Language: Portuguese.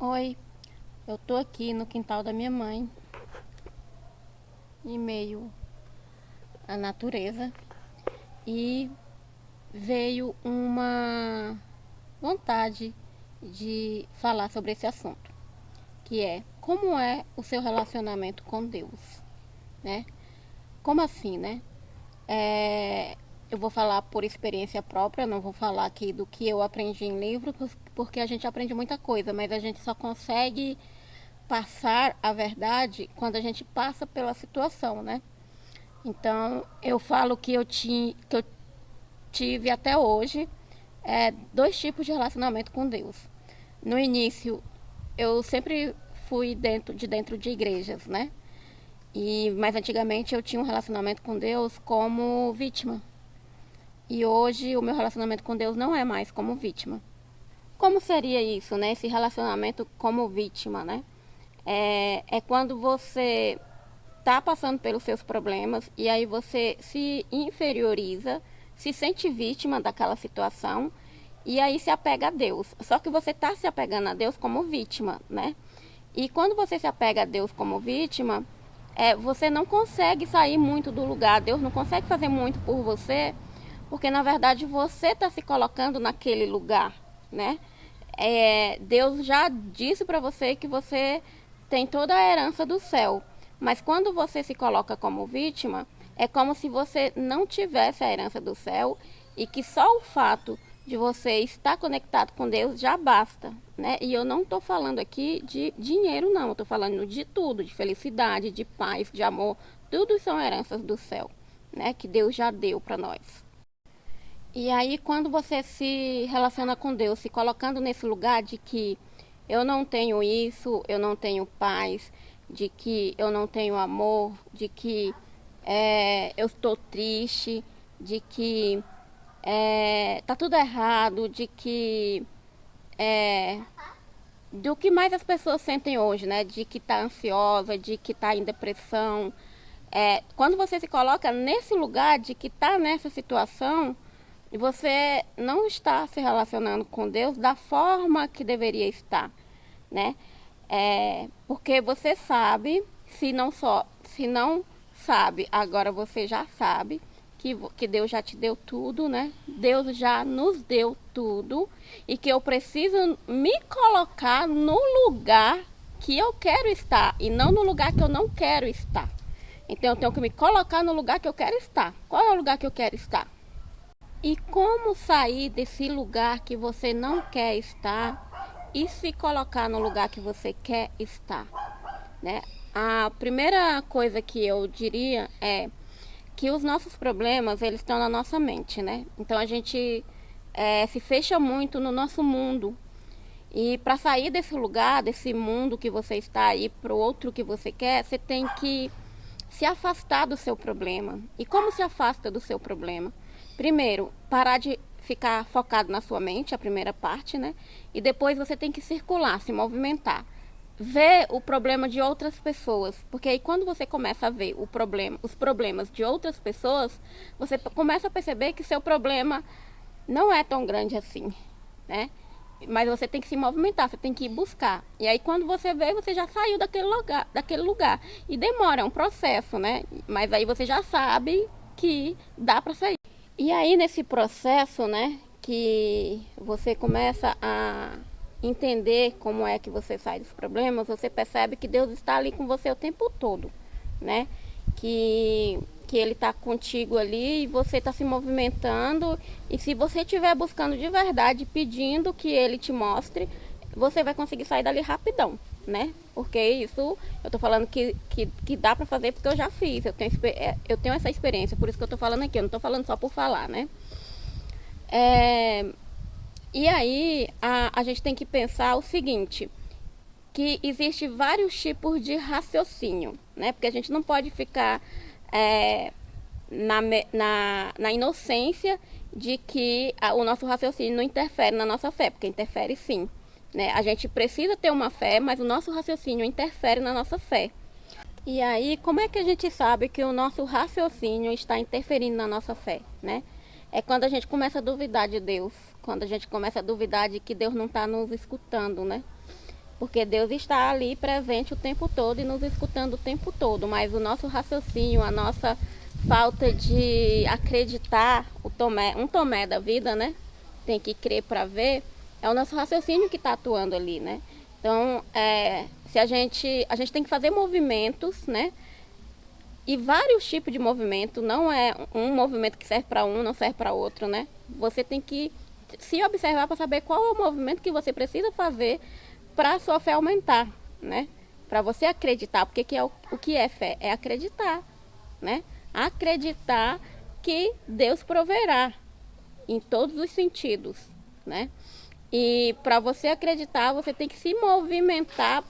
Oi, eu tô aqui no quintal da minha mãe, em meio à natureza, e veio uma vontade de falar sobre esse assunto, que é como é o seu relacionamento com Deus, né? Como assim, né? É, eu vou falar por experiência própria, não vou falar aqui do que eu aprendi em livro, porque a gente aprende muita coisa, mas a gente só consegue passar a verdade quando a gente passa pela situação, né? Então, eu falo que eu tive até hoje dois tipos de relacionamento com Deus. No início, eu sempre fui dentro de igrejas, né? Mas antigamente eu tinha um relacionamento com Deus como vítima. E hoje o meu relacionamento com Deus não é mais como vítima. Como seria isso, né? Esse relacionamento como vítima, né? É quando você está passando pelos seus problemas e aí você se inferioriza, se sente vítima daquela situação e aí se apega a Deus. Só que você está se apegando a Deus como vítima, né? E quando você se apega a Deus como vítima, você não consegue sair muito do lugar, Deus não consegue fazer muito por você, porque na verdade você está se colocando naquele lugar, né? Deus já disse para você que você tem toda a herança do céu, mas quando você se coloca como vítima, é como se você não tivesse a herança do céu e que só o fato de você estar conectado com Deus já basta, né? E eu não estou falando aqui de dinheiro, não. Eu estou falando de tudo, de felicidade, de paz, de amor. Tudo são heranças do céu, né? Que Deus já deu para nós. E aí, quando você se relaciona com Deus, se colocando nesse lugar de que eu não tenho isso, eu não tenho paz, de que eu não tenho amor, de que eu estou triste, de que tá tudo errado, de que do que mais as pessoas sentem hoje, né? De que tá ansiosa, de que tá em depressão. Quando você se coloca nesse lugar de que tá nessa situação, você não está se relacionando com Deus da forma que deveria estar, né? Porque você sabe, se não sabe, agora você já sabe que Deus já te deu tudo, né? Deus já nos deu tudo e que eu preciso me colocar no lugar que eu quero estar e não no lugar que eu não quero estar. Então eu tenho que me colocar no lugar que eu quero estar. Qual é o lugar que eu quero estar? E como sair desse lugar que você não quer estar e se colocar no lugar que você quer estar, né? A primeira coisa que eu diria é que os nossos problemas, eles estão na nossa mente, né? Então a gente se fecha muito no nosso mundo. E para sair desse lugar, desse mundo que você está aí para o outro que você quer, você tem que se afastar do seu problema. E como se afasta do seu problema? Primeiro, parar de ficar focado na sua mente, a primeira parte, né? E depois você tem que circular, se movimentar. Ver o problema de outras pessoas, porque aí quando você começa a ver os problemas de outras pessoas, você começa a perceber que seu problema não é tão grande assim, né? Mas você tem que se movimentar, você tem que ir buscar. E aí quando você vê, você já saiu daquele lugar. E demora, é um processo, né? Mas aí você já sabe que dá para sair. E aí nesse processo, né, que você começa a entender como é que você sai dos problemas, você percebe que Deus está ali com você o tempo todo, né? Que Ele está contigo ali e você está se movimentando. E se você estiver buscando de verdade, pedindo que Ele te mostre, você vai conseguir sair dali rapidão, né? Porque isso, eu tô falando que dá pra fazer porque eu já fiz, eu tenho essa experiência, por isso que eu tô falando aqui, eu não tô falando só por falar, né? E aí, a gente tem que pensar o seguinte, que existe vários tipos de raciocínio, né? Porque a gente não pode ficar na inocência de que o nosso raciocínio não interfere na nossa fé, porque interfere sim. Né? A gente precisa ter uma fé, mas o nosso raciocínio interfere na nossa fé. E aí, como é que a gente sabe que o nosso raciocínio está interferindo na nossa fé, né? É quando a gente começa a duvidar de Deus, quando a gente começa a duvidar de que Deus não está nos escutando, né? porque Deus está ali presente o tempo todo e nos escutando o tempo todo, mas o nosso raciocínio, a nossa falta de acreditar, um Tomé da vida, né? Tem que crer para ver, é o nosso raciocínio que está atuando ali, né? Então, se a gente tem que fazer movimentos, né? E vários tipos de movimento, não é um movimento que serve para um, não serve para outro, né? Você tem que se observar para saber qual é o movimento que você precisa fazer para a sua fé aumentar, né? Para você acreditar, porque o que é fé? É acreditar, né? Acreditar que Deus proverá em todos os sentidos, né? E para você acreditar, você tem que se movimentar